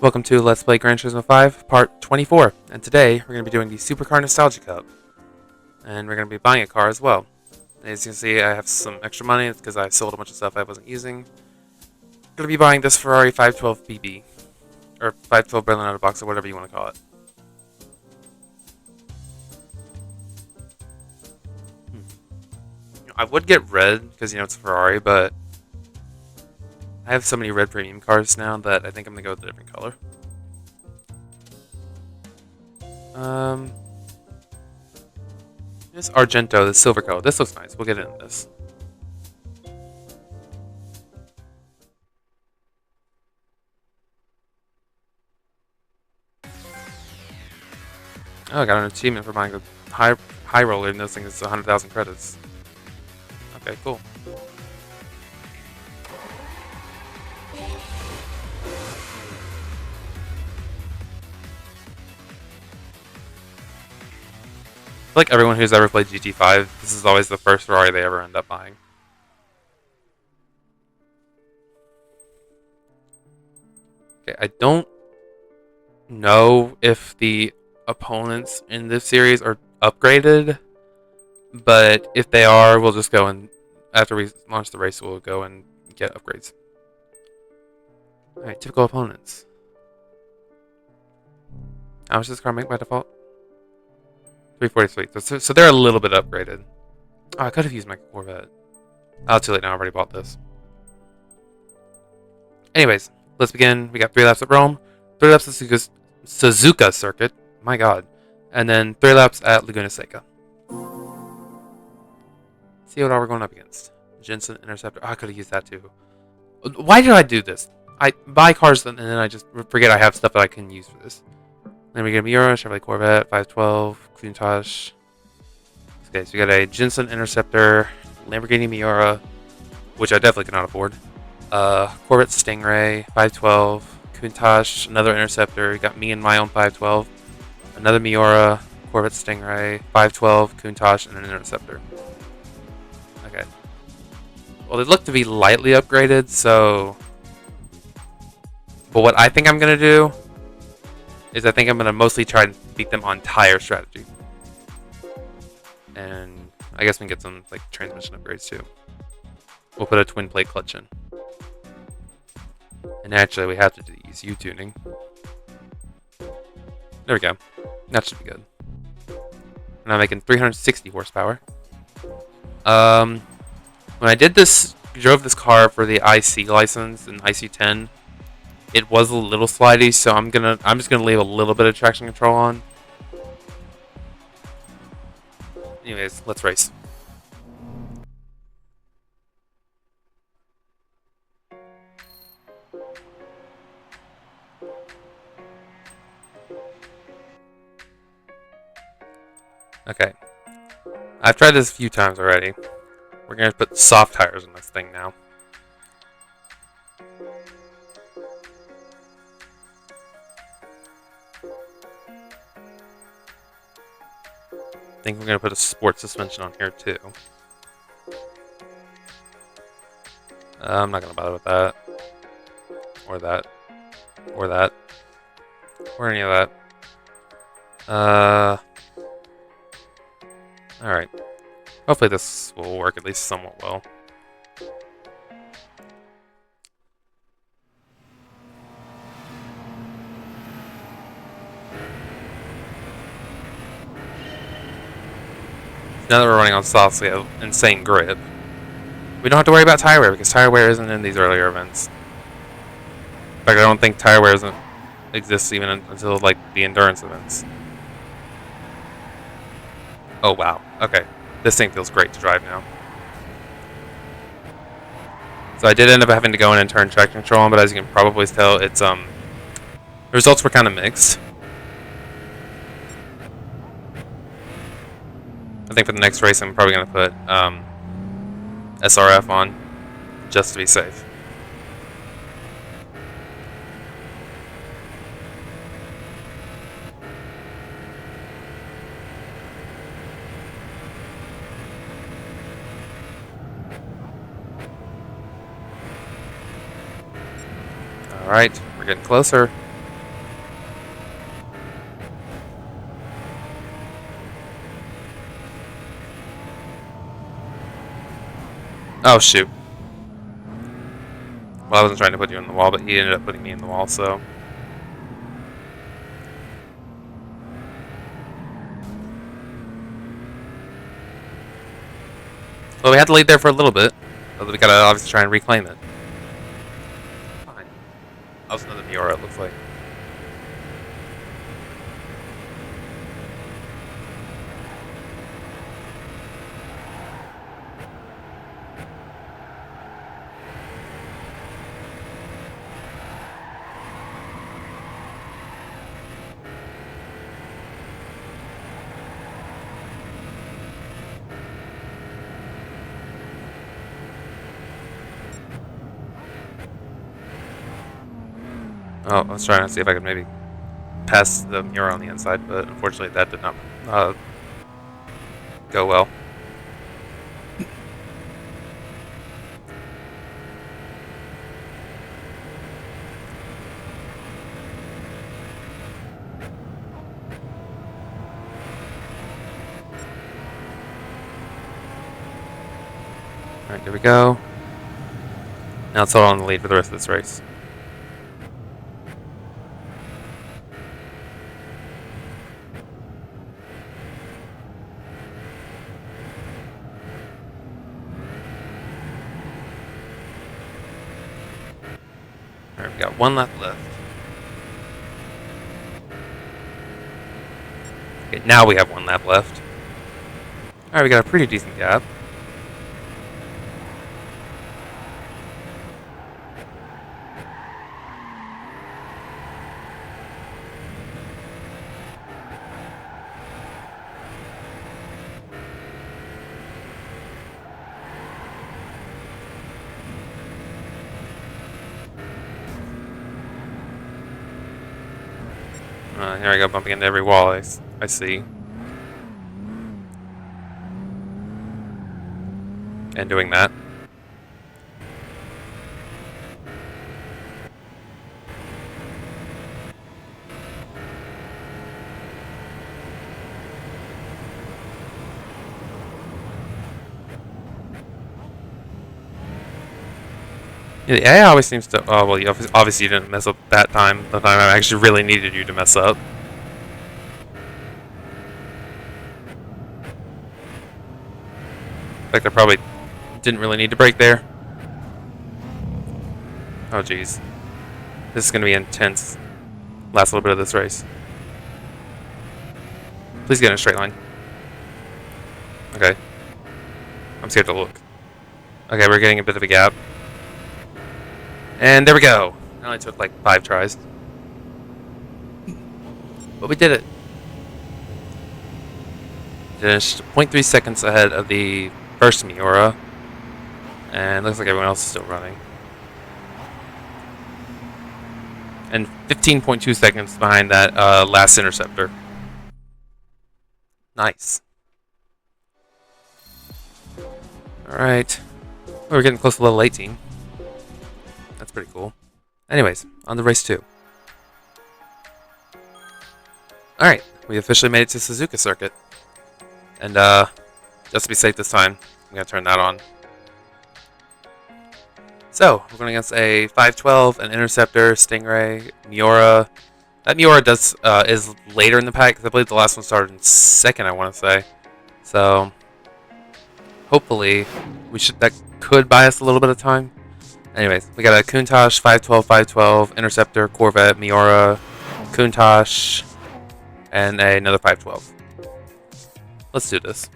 Welcome to Let's Play Gran Turismo 5, Part 24, and today we're going to be doing the Supercar Nostalgia Cup, and we're going to be buying a car as well. As you can see, I have some extra money, it's because I sold a bunch of stuff I wasn't using. I'm going to be buying this Ferrari 512 BB, or 512 Berlin out of box, or whatever you want to call it. I would get red, because it's a Ferrari, but I have so many red premium cars now that I think I'm going to go with a different color. This Argento, the silver color. This looks nice. We'll get into this. Oh, I got an achievement for buying a high roller, and this thing is 100,000 credits. Okay, cool. Like everyone who's ever played GT5, this is always the first Ferrari they ever end up buying. Okay, I don't know if the opponents in this series are upgraded, but if they are, we'll just go and, after we launch the race, we'll go and get upgrades. Alright, typical opponents. How much does this car make by default? 343. So they're a little bit upgraded. Oh, I could have used my Corvette. Oh, too late now. I already bought this. Anyways, let's begin. We got 3 laps at Rome, 3 laps at Suzuka Circuit. My God. And then 3 laps at Laguna Seca. See what all we're going up against. Jensen Interceptor. Oh, I could have used that too. Why did I do this? I buy cars and then I just forget I have stuff that I can use for this. Then we get a Miura, Chevrolet Corvette, 512, Countach. Okay, so we got a Jensen Interceptor, Lamborghini Miura, which I definitely cannot afford. Corvette Stingray, 512, Countach, another Interceptor. We got me and my own 512, another Miura, Corvette Stingray, 512, Countach, and an Interceptor. Okay. Well, they look to be lightly upgraded, so. But what I think I'm gonna do is I think I'm going to mostly try and beat them on tire strategy. And I guess we can get some like transmission upgrades too. We'll put a twin plate clutch in. And actually we have to do ECU tuning. There we go. That should be good. And I'm making 360 horsepower. When I did this, drove this car for the IC license and IC10, it was a little slidey, so I'm just gonna leave a little bit of traction control on. Anyways, let's race. Okay. I've tried this a few times already. We're gonna put soft tires on this thing now. I think we're going to put a sport suspension on here too. I'm not going to bother with that. Or that. Or that. Or any of that. Alright. Hopefully this will work at least somewhat well. Now that we're running on softs, we have insane grip. We don't have to worry about tire wear because tire wear isn't in these earlier events. In fact, I don't think tire wear exists even until like the endurance events. Oh wow. Okay, this thing feels great to drive now. So I did end up having to go in and turn traction control on, but as you can probably tell, it's the results were kind of mixed. I think for the next race, I'm probably going to put SRF on, just to be safe. Alright, we're getting closer. Oh, shoot. Well, I wasn't trying to put you in the wall, but he ended up putting me in the wall, so... Well, we had to lead there for a little bit. But we gotta obviously try and reclaim it. Fine. That was another Miura, it looks like. Oh, I was trying to see if I could maybe pass the Miura on the inside, but unfortunately that did not go well. Alright, there we go. Now it's all on the lead for the rest of this race. Alright, we got one lap left. Okay, now we have one lap left. Alright, we got a pretty decent gap. Here I go, bumping into every wall I see. And doing that. Yeah, the AI always seems to... Oh, well, obviously you didn't mess up that time. The time I actually really needed you to mess up. In fact, I probably didn't really need to brake there. Oh, jeez. This is going to be intense. Last little bit of this race. Please get in a straight line. Okay. I'm scared to look. Okay, we're getting a bit of a gap. And there we go. It only took like 5 tries. But we did it. Finished 0.3 seconds ahead of the first Miura. And looks like everyone else is still running. And 15.2 seconds behind that last Interceptor. Nice. Alright. We're getting close to level 18. That's pretty cool. Anyways, on to race 2. Alright, we officially made it to Suzuka Circuit. And just to be safe this time, I'm going to turn that on. So, we're going against a 512, an Interceptor, Stingray, Miura. That Miura is later in the pack, because I believe the last one started in second, I want to say. So, hopefully, that could buy us a little bit of time. Anyways, we got a Countach, 512, 512, Interceptor, Corvette, Miura, Countach, and another 512. Let's do this.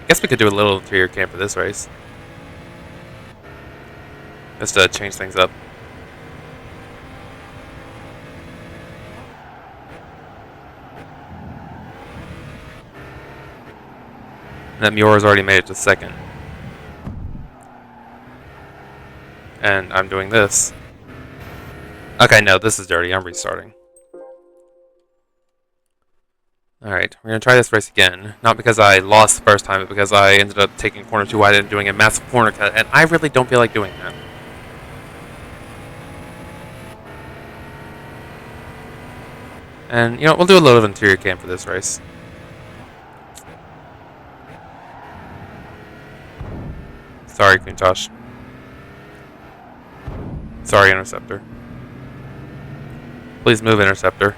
I guess we could do a little interior cam for this race. Just to change things up. That Miura's already made it to second. And I'm doing this. Okay, no, this is dirty. I'm restarting. Alright, we're going to try this race again. Not because I lost the first time, but because I ended up taking corner too wide and doing a massive corner cut. And I really don't feel like doing that. And, you know, we'll do a little of interior cam for this race. Sorry, Queen Tosh. Sorry, Interceptor. Please move, Interceptor.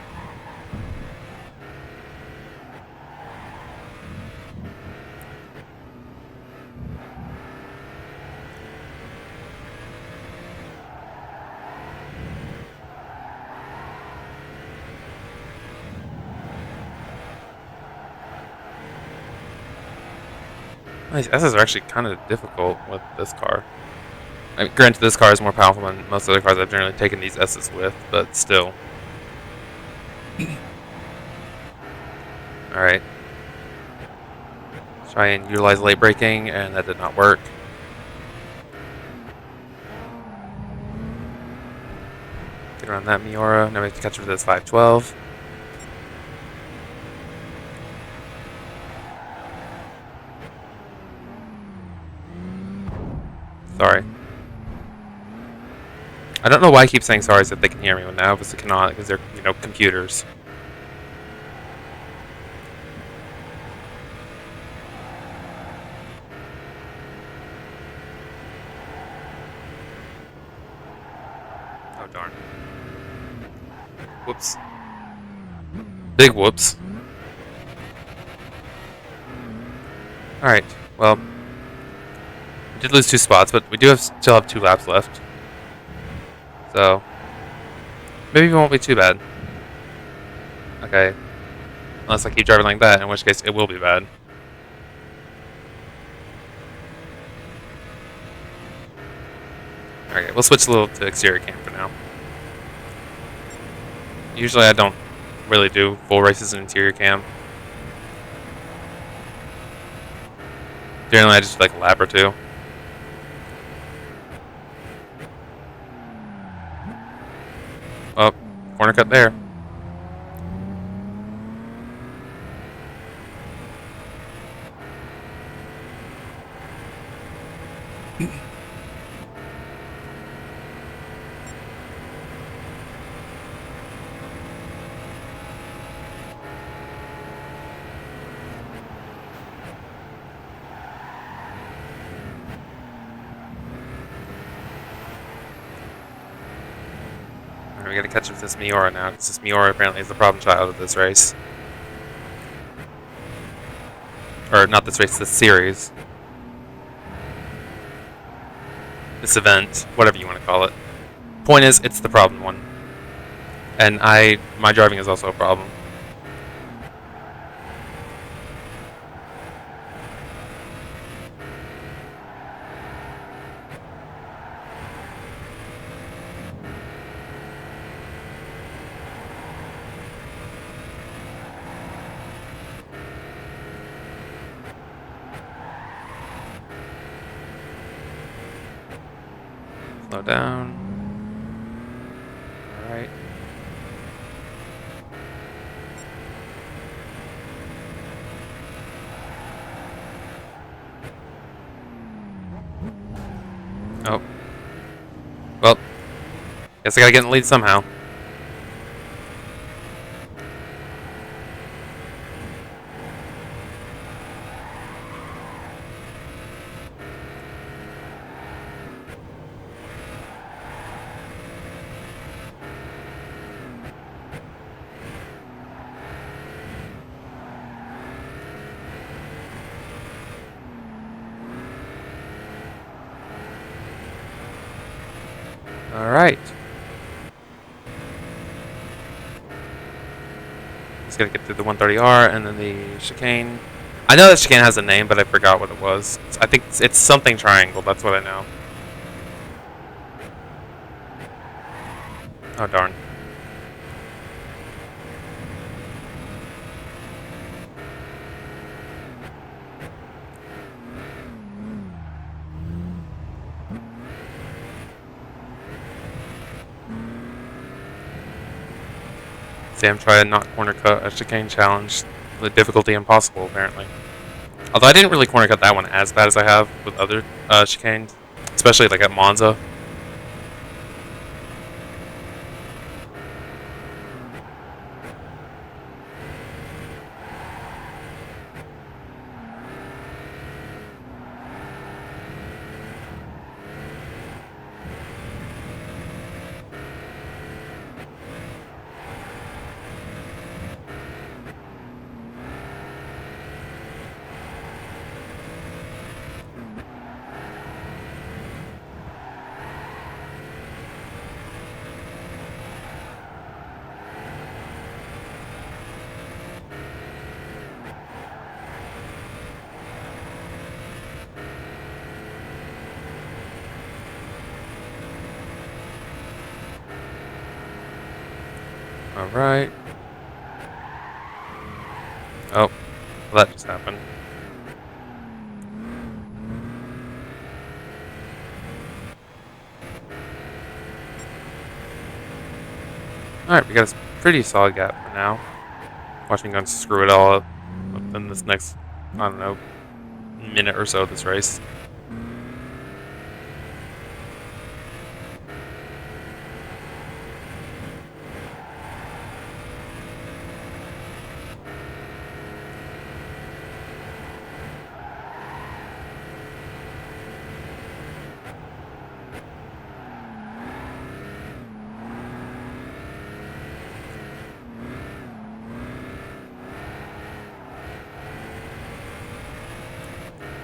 These S's are actually kind of difficult with this car. I mean, granted, this car is more powerful than most other cars I've generally taken these S's with, but still. Alright. Try and utilize late braking, and that did not work. Get around that Miura. Now we have to catch up to this 512. Sorry. I don't know why I keep saying sorry if they can hear me when they obviously cannot, because they're, you know, computers. Oh, darn. Whoops. Big whoops. Alright, well. We did lose 2 spots, but we do still have 2 laps left. So, maybe it won't be too bad. Okay. Unless I keep driving like that, in which case it will be bad. Okay, we'll switch a little to exterior cam for now. Usually I don't really do full races in interior cam. Generally I just do like a lap or 2. Oh, corner cut there. We gotta catch up with this Miura now, because this Miura apparently is the problem child of this race. Or, not this race, this series. This event, whatever you want to call it. Point is, it's the problem one. And my driving is also a problem. Slow down. Alright. Oh. Well, guess I gotta get in the lead somehow. Alright. Just gotta get through the 130R and then the chicane. I know that chicane has a name, but I forgot what it was. I think it's something triangle, that's what I know. Oh, darn. Sam tried to not corner cut a chicane challenge with difficulty impossible, apparently. Although I didn't really corner cut that one as bad as I have with other chicanes, especially like at Monza. Alright. Oh, well, that just happened. Alright, we got a pretty solid gap for now. Watch me go and screw it all up within this next, I don't know, minute or so of this race.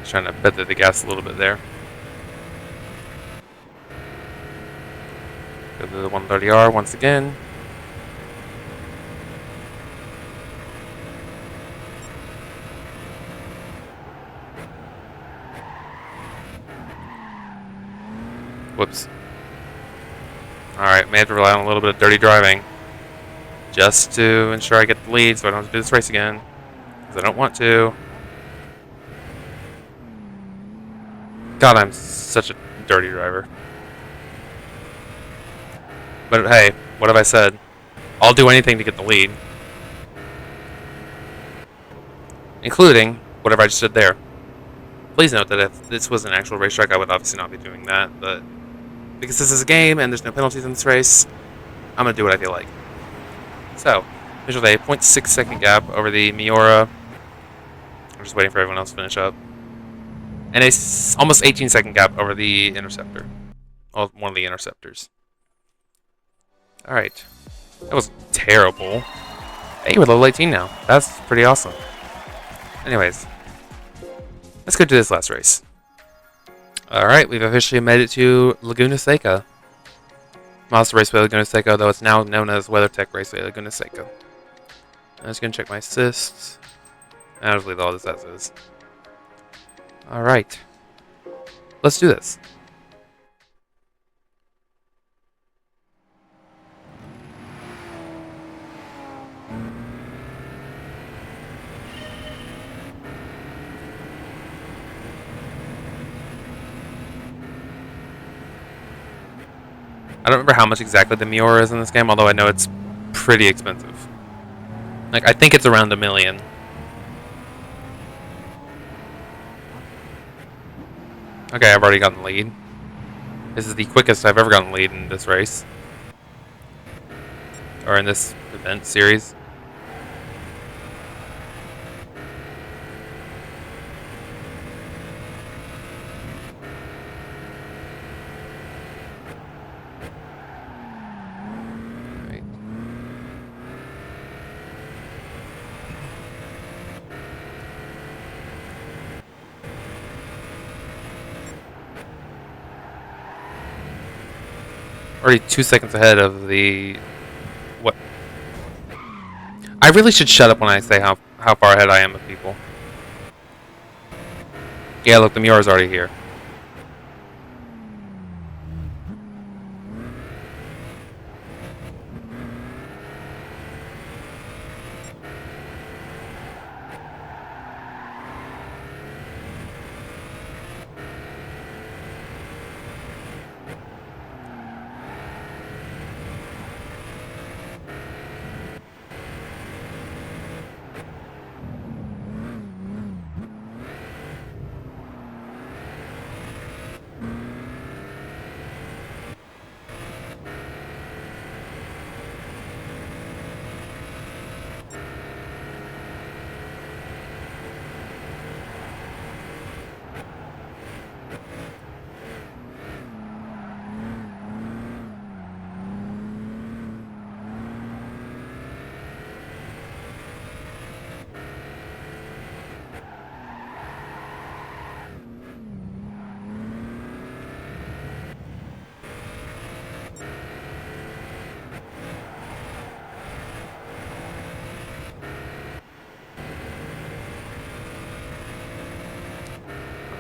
Trying to feather the gas a little bit there. Go to the 130R once again. Whoops. Alright, may have to rely on a little bit of dirty driving just to ensure I get the lead so I don't have to do this race again. Because I don't want to. God, I'm such a dirty driver. But hey, what have I said? I'll do anything to get the lead. Including whatever I just did there. Please note that if this was an actual racetrack, I would obviously not be doing that, but because this is a game and there's no penalties in this race, I'm going to do what I feel like. So, visual day, 0.6 second gap over the Miura. I'm just waiting for everyone else to finish up. And a almost 18-second gap over the Interceptor. Well, one of the Interceptors. Alright. That was terrible. Hey, we're level 18 now. That's pretty awesome. Anyways. Let's go do this last race. Alright, we've officially made it to Laguna Seca. Monster Raceway Laguna Seca, though it's now known as WeatherTech Raceway Laguna Seca. I'm just going to check my assists. I'll just leave all this as is. Alright. Let's do this. I don't remember how much exactly the Miura is in this game, although I know it's pretty expensive. Like, I think it's around $1 million. Okay, I've already gotten the lead. This is the quickest I've ever gotten the lead in this race. Or in this event series. Right. Already 2 seconds ahead of the... What? I really should shut up when I say how far ahead I am of people. Yeah, look, the Miura's already here.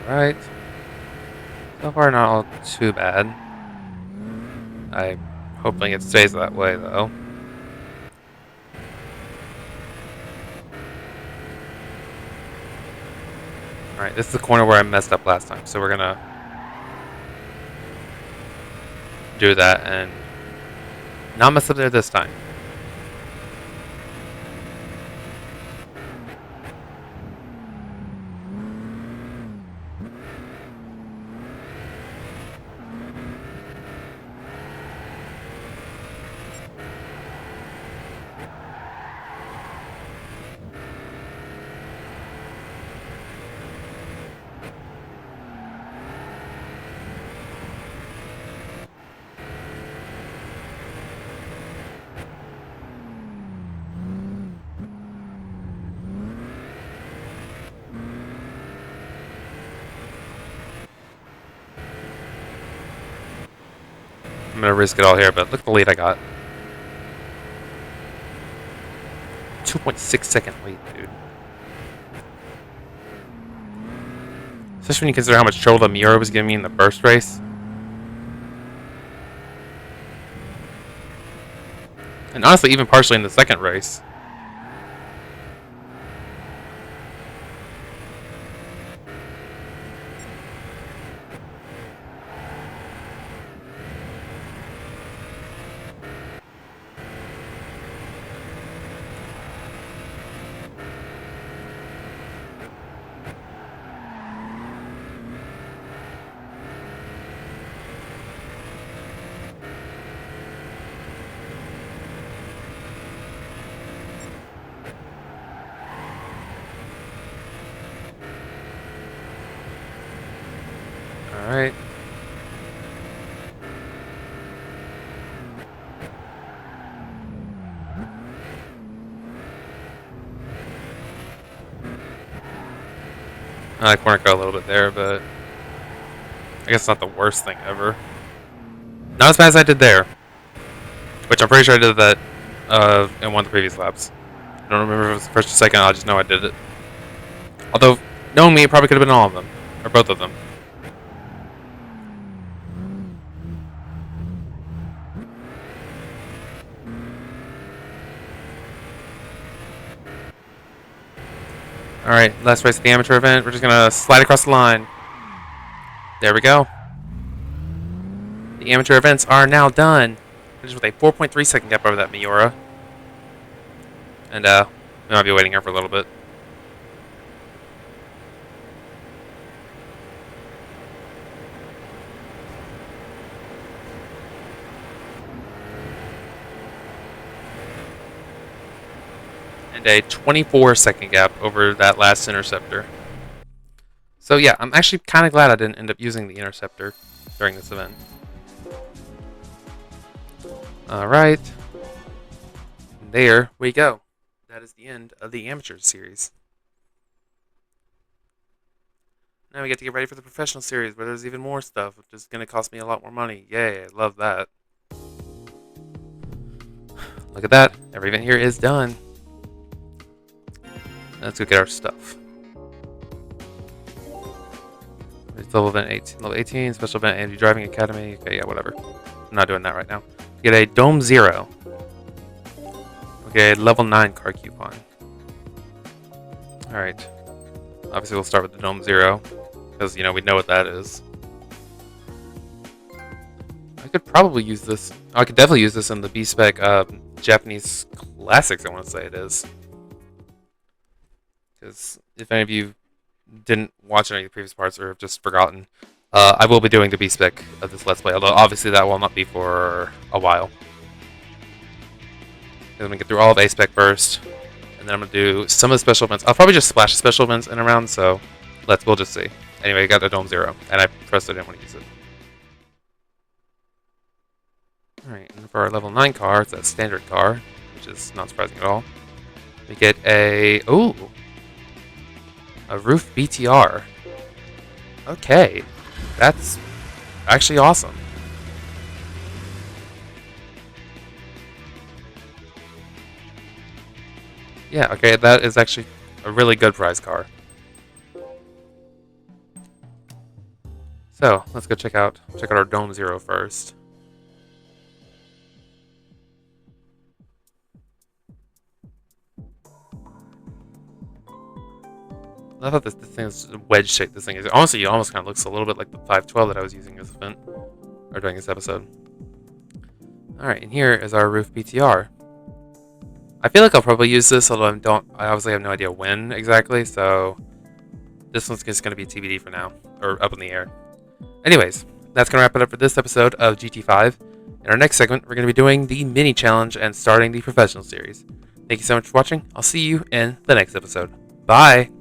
Alright. So far not all too bad. I'm hoping it stays that way though. Alright, this is the corner where I messed up last time, so we're gonna do that and not mess up there this time. I'm gonna risk it all here, but look at the lead I got. 2.6 second lead, dude. Especially when you consider how much trouble the Miura was giving me in the first race. And honestly, even partially in the second race. Alright. I corner cut a little bit there, but I guess it's not the worst thing ever. Not as bad as I did there. Which I'm pretty sure I did that in one of the previous laps. I don't remember if it was the first or second, I just know I did it. Although, knowing me, it probably could have been all of them. Or both of them. Alright, last race of the amateur event. We're just going to slide across the line. There we go. The amateur events are now done. Just with a 4.3 second gap over that Miura. And we might be waiting here for a little bit. And a 24 second gap over that last interceptor. So yeah, I'm actually kind of glad I didn't end up using the interceptor during this event. Alright. There we go. That is the end of the amateur series. Now we get to get ready for the professional series, where there's even more stuff, which is going to cost me a lot more money. Yay, I love that. Look at that. Every event here is done. Let's go get our stuff. It's level event 18. Level 18, special event, Andy Driving Academy. Okay, yeah, whatever. I'm not doing that right now. Get a Dome 0. Okay, level 9 car coupon. Alright. Obviously, we'll start with the Dome 0. Because, you know, we know what that is. I could probably use this. I could definitely use this in the B-Spec Japanese Classics, I want to say it is. Because if any of you didn't watch any of the previous parts or have just forgotten, I will be doing the B-Spec of this Let's Play, although obviously that will not be for a while. I'm going to get through all of A-Spec first, and then I'm going to do some of the special events. I'll probably just splash the special events in a round, so we'll just see. Anyway, I got the Dome 0, and I pressed it, I didn't want to use it. Alright, and for our level 9 car, it's that standard car, which is not surprising at all. We get a roof BTR. Okay, that's actually awesome. Yeah, okay, that is actually a really good prize car. So, let's go check out our Dome 0 first. I thought this thing is wedge shaped. This thing is honestly, it almost kind of looks a little bit like the 512 that I was using as a vent, or during this episode. All right, and here is our roof PTR. I feel like I'll probably use this, although I obviously have no idea when exactly. So this one's just going to be TBD for now, or up in the air. Anyways, that's going to wrap it up for this episode of GT5. In our next segment, we're going to be doing the mini challenge and starting the professional series. Thank you so much for watching. I'll see you in the next episode. Bye!